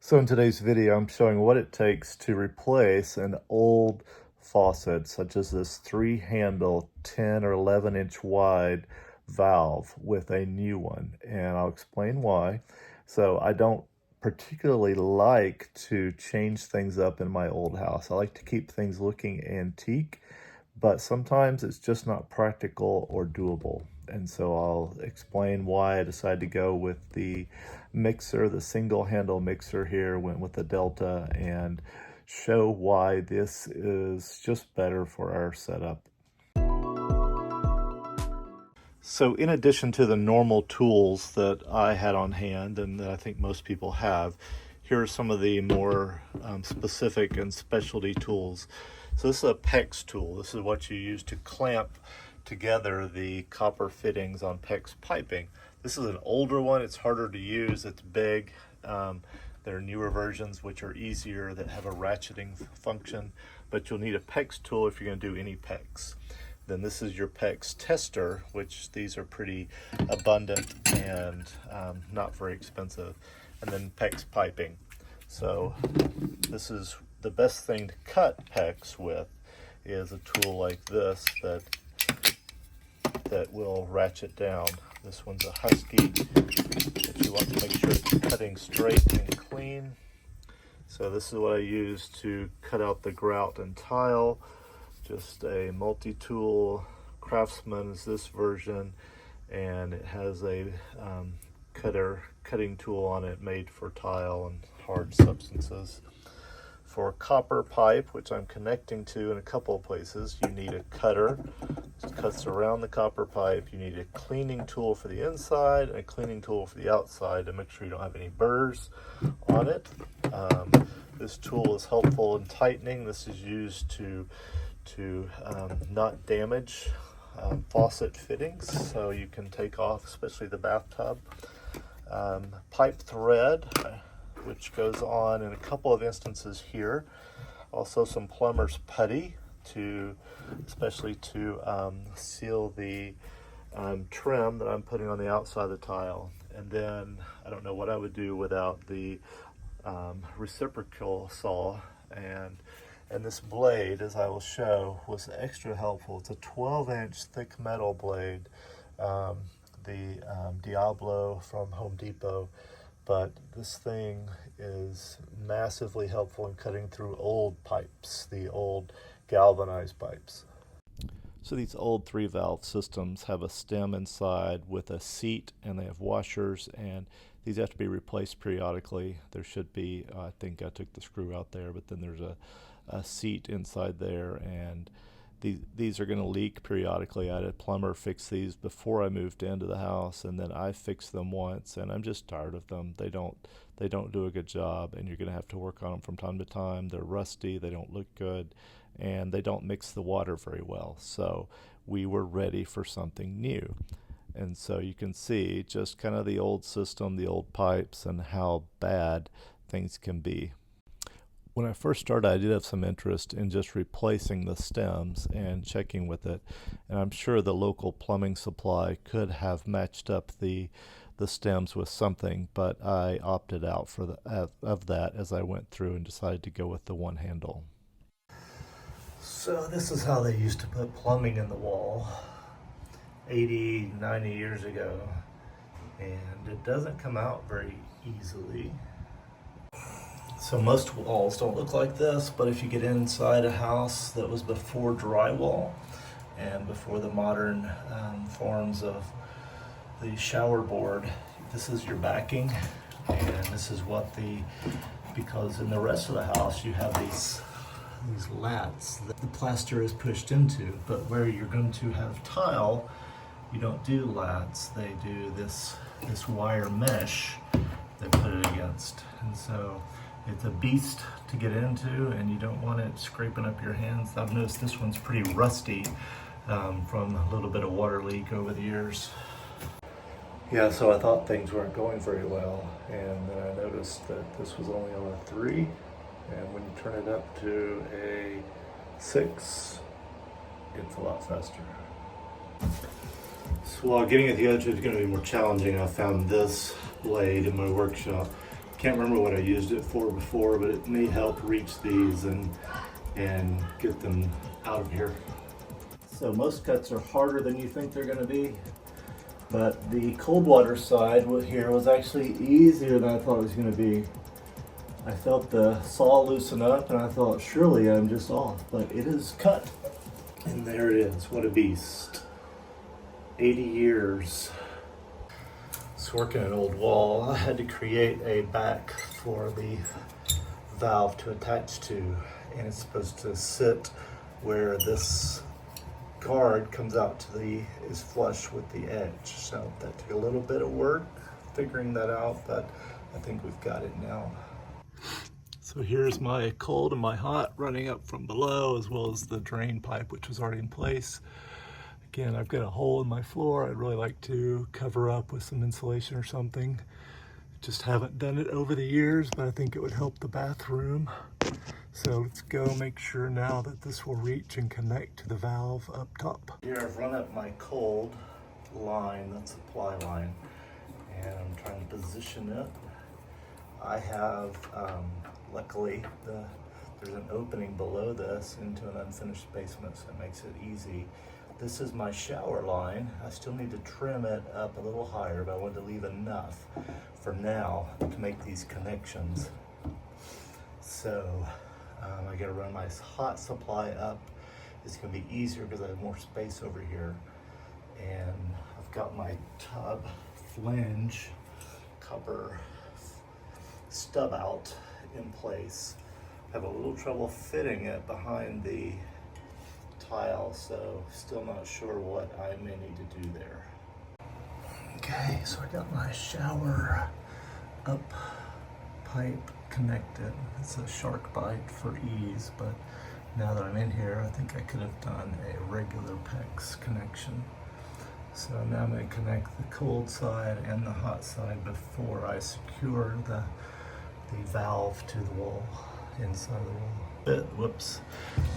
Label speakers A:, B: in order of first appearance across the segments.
A: So in today's video, I'm showing what it takes to replace an old faucet, such as this 3-handle 10 or 11 inch wide valve with a new one. And I'll explain why. So I don't particularly like to change things up in my old house. I like to keep things looking antique, but sometimes it's just not practical or doable. And so I'll explain why I decided to go with the mixer, the single handle mixer here, went with the Delta, and show why this is just better for our setup. So in addition to the normal tools that I had on hand and that I think most people have, here are some of the more specific and specialty tools. So this is a PEX tool. This is what you use to clamp together the copper fittings on PEX piping. This is an older one. It's harder to use. It's big. There are newer versions which are easier that have a ratcheting function, but you'll need a PEX tool if you're going to do any PEX. Then this is your PEX tester, which these are pretty abundant and not very expensive. And then PEX piping. So this is the best thing to cut PEX with, is a tool like this that will ratchet down. This one's a Husky, but you want to make sure it's cutting straight and clean. So this is what I use to cut out the grout and tile. Just a multi-tool. Craftsman is this version, and it has a cutting tool on it made for tile and hard substances. For copper pipe, which I'm connecting to in a couple of places, you need a cutter. It cuts around the copper pipe. You need a cleaning tool for the inside and a cleaning tool for the outside to make sure you don't have any burrs on it. This tool is helpful in tightening. This is used to not damage faucet fittings, so you can take off, especially the bathtub. Pipe thread, which goes on in a couple of instances here. Also some plumber's putty, especially to seal the trim that I'm putting on the outside of the tile. And then I don't know what I would do without the reciprocal saw, and this blade, as I will show, was extra helpful. It's a 12-inch thick metal blade, the Diablo from Home Depot, but this thing is massively helpful in cutting through old pipes, the old galvanized pipes. So these old 3-valve systems have a stem inside with a seat, and they have washers, and these have to be replaced periodically. There should be, I think I took the screw out there, but then there's a seat inside there, and these are going to leak periodically. I had a plumber fix these before I moved into the house, and then I fixed them once, and I'm just tired of them. They don't do a good job, and you're going to have to work on them from time to time. They're rusty, they don't look good, and they don't mix the water very well. So we were ready for something new. And so you can see just kind of the old system, the old pipes, and how bad things can be. When I first started, I did have some interest in just replacing the stems and checking with it. And I'm sure the local plumbing supply could have matched up the stems with something, but I opted out of that as I went through and decided to go with the one handle. So this is how they used to put plumbing in the wall 80, 90 years ago. And it doesn't come out very easily. So most walls don't look like this, but if you get inside a house that was before drywall and before the modern forms of the shower board, this is your backing, and this is because in the rest of the house you have these lats that the plaster is pushed into, but where you're going to have tile, you don't do lats. They do this wire mesh they put it against, and so it's a beast to get into, and you don't want it scraping up your hands. I've noticed this one's pretty rusty from a little bit of water leak over the years. Yeah, so I thought things weren't going very well, and then I noticed that this was only on a 3, and when you turn it up to a 6, it's a lot faster. So while getting at the edge is going to be more challenging, I found this blade in my workshop. Can't remember what I used it for before, but it may help reach these and get them out of here. So most cuts are harder than you think they're going to be, but the cold water side here was actually easier than I thought it was going to be. I felt the saw loosen up and I thought surely I'm just off, but it is cut. And there it is. What a beast. 80 years. It's working an old wall. I had to create a back for the valve to attach to, and it's supposed to sit where this guard comes out to is flush with the edge. So that took a little bit of work figuring that out, but I think we've got it now. So here's my cold and my hot running up from below, as well as the drain pipe, which was already in place. Again, I've got a hole in my floor I'd really like to cover up with some insulation or something. Just haven't done it over the years, but I think it would help the bathroom. So let's go make sure now that this will reach and connect to the valve up top. Here I've run up my cold line, that supply line, and I'm trying to position it. I have, luckily, there's an opening below this into an unfinished basement, so it makes it easy. This is my shower line. I still need to trim it up a little higher, but I wanted to leave enough for now to make these connections. So I gotta run my hot supply up. It's gonna be easier because I have more space over here. And I've got my tub flange cover stub out in place. I have a little trouble fitting it behind the tile, so still not sure what I may need to do there. Okay, so I got my shower up pipe connected. It's a shark bite for ease, but now that I'm in here, I think I could have done a regular PEX connection. So now I'm going to connect the cold side and the hot side before I secure the valve to the wall, inside the wall. Whoops,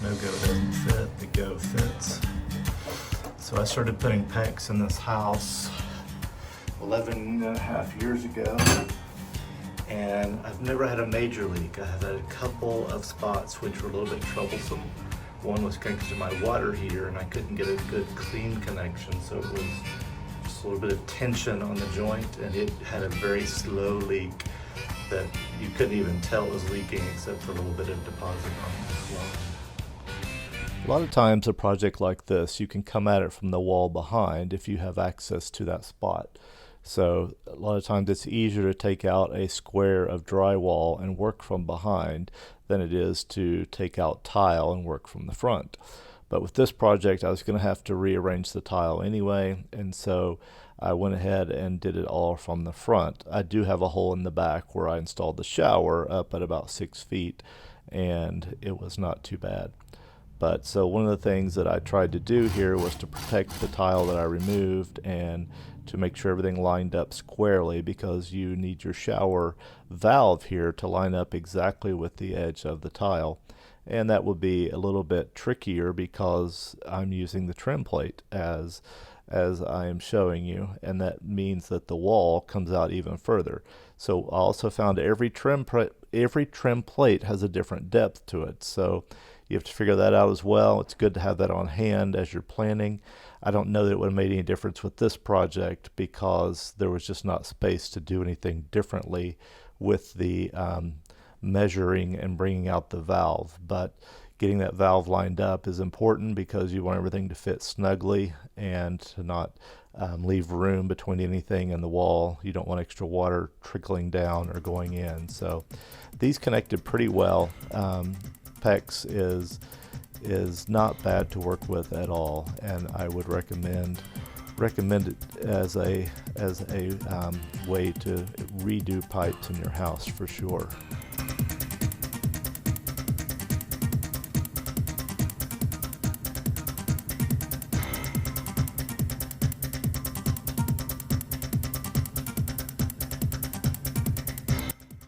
A: no go doesn't fit, the go fits. So I started putting PEX in this house 11 and a half years ago, and I've never had a major leak. I have had a couple of spots which were a little bit troublesome. One was connected to my water heater and I couldn't get a good clean connection, so it was just a little bit of tension on the joint, and it had a very slow leak that you couldn't even tell it was leaking except for a little bit of deposit on the line. A lot of times a project like this, you can come at it from the wall behind if you have access to that spot. So a lot of times it's easier to take out a square of drywall and work from behind than it is to take out tile and work from the front. But with this project, I was going to have to rearrange the tile anyway, and so I went ahead and did it all from the front. I do have a hole in the back where I installed the shower up at about 6 feet, and it was not too bad. But so one of the things that I tried to do here was to protect the tile that I removed and to make sure everything lined up squarely, because you need your shower valve here to line up exactly with the edge of the tile. And that would be a little bit trickier because I'm using the trim plate as I am showing you, and that means that the wall comes out even further. So I also found every trim plate has a different depth to it, so you have to figure that out as well. It's good to have that on hand as you're planning. I don't know that it would have made any difference with this project because there was just not space to do anything differently with the measuring and bringing out the valve. But getting that valve lined up is important because you want everything to fit snugly and to not leave room between anything and the wall. You don't want extra water trickling down or going in. So these connected pretty well. PEX is not bad to work with at all, and I would recommend it as a way to redo pipes in your house for sure.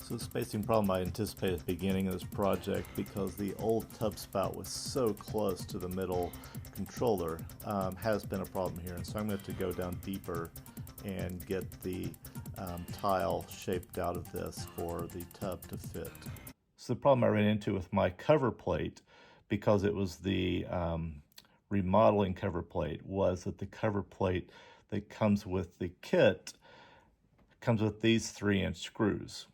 A: So the spacing problem I anticipated at the beginning of this project, because the old tub spout was so close to the middle controller, has been a problem here, and so I'm going to have to go down deeper and get the tile shaped out of this for the tub to fit. So the problem I ran into with my cover plate, because it was the remodeling cover plate, was that the cover plate that comes with the kit comes with these 3-inch screws,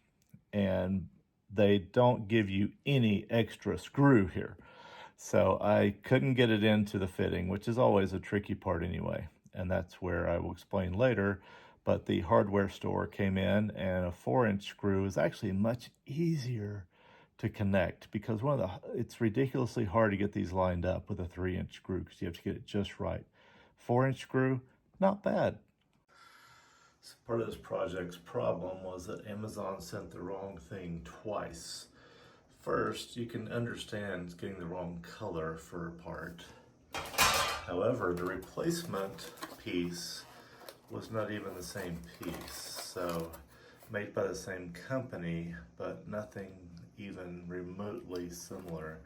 A: and they don't give you any extra screw here. So I couldn't get it into the fitting, which is always a tricky part anyway, and that's where I will explain later. But the hardware store came in, and a 4-inch screw is actually much easier to connect, because it's ridiculously hard to get these lined up with a 3-inch screw because you have to get it just right. 4-inch screw, not bad. So part of this project's problem was that Amazon sent the wrong thing twice. First, you can understand getting the wrong color for a part. However, the replacement piece was not even the same piece. So, made by the same company, but nothing even remotely similar.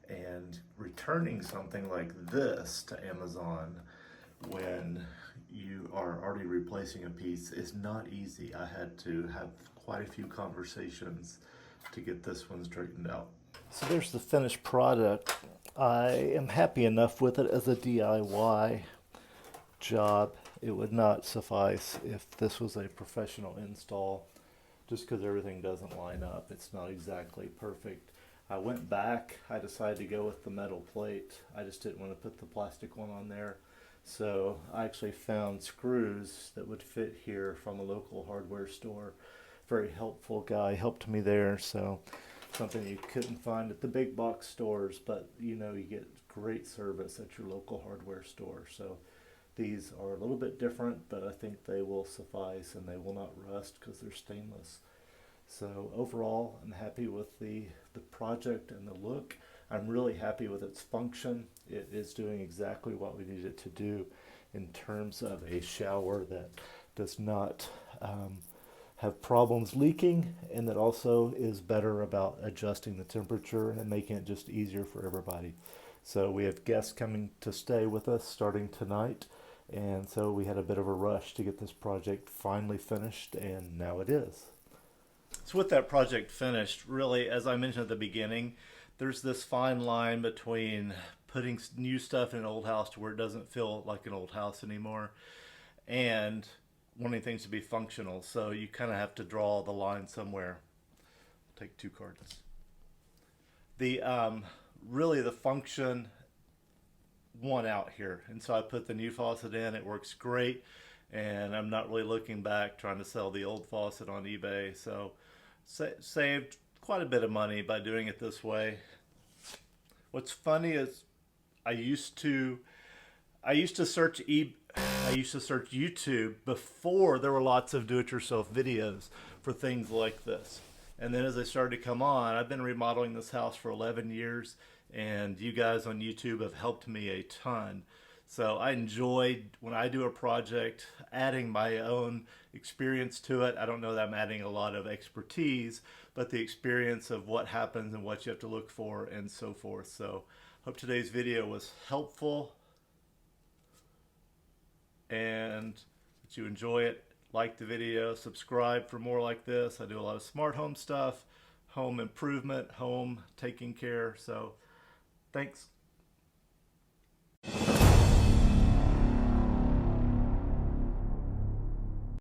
A: And returning something like this to Amazon when you are already replacing a piece is not easy. I had to have quite a few conversations to get this one straightened out. So there's the finished product. I am happy enough with it as a DIY job. It would not suffice if this was a professional install, just because everything doesn't line up. It's not exactly perfect. I went back. I decided to go with the metal plate. I just didn't want to put the plastic one on there. So I actually found screws that would fit here from a local hardware store. Very helpful guy helped me there. So something you couldn't find at the big box stores, but you get great service at your local hardware store. So these are a little bit different, but I think they will suffice and they will not rust because they're stainless. So overall, I'm happy with the project and the look. I'm really happy with its function. It is doing exactly what we need it to do in terms of a shower that does not have problems leaking, and that also is better about adjusting the temperature and making it just easier for everybody. So we have guests coming to stay with us starting tonight, and so we had a bit of a rush to get this project finally finished, and now it is. So with that project finished, really, as I mentioned at the beginning, there's this fine line between putting new stuff in an old house to where it doesn't feel like an old house anymore, and wanting things to be functional. So you kind of have to draw the line somewhere. I'll take 2 cards. The really the function won out here, and so I put the new faucet in. It works great, and I'm not really looking back trying to sell the old faucet on eBay. So saved quite a bit of money by doing it this way. What's funny is I used to search YouTube before there were lots of do-it-yourself videos for things like this. And then as they started to come on, I've been remodeling this house for 11 years, and you guys on YouTube have helped me a ton. So I enjoy, when I do a project, adding my own experience to it. I don't know that I'm adding a lot of expertise, but the experience of what happens and what you have to look for and so forth. So hope today's video was helpful and that you enjoy it. Like the video, subscribe for more like this. I do a lot of smart home stuff, home improvement, home taking care. So thanks.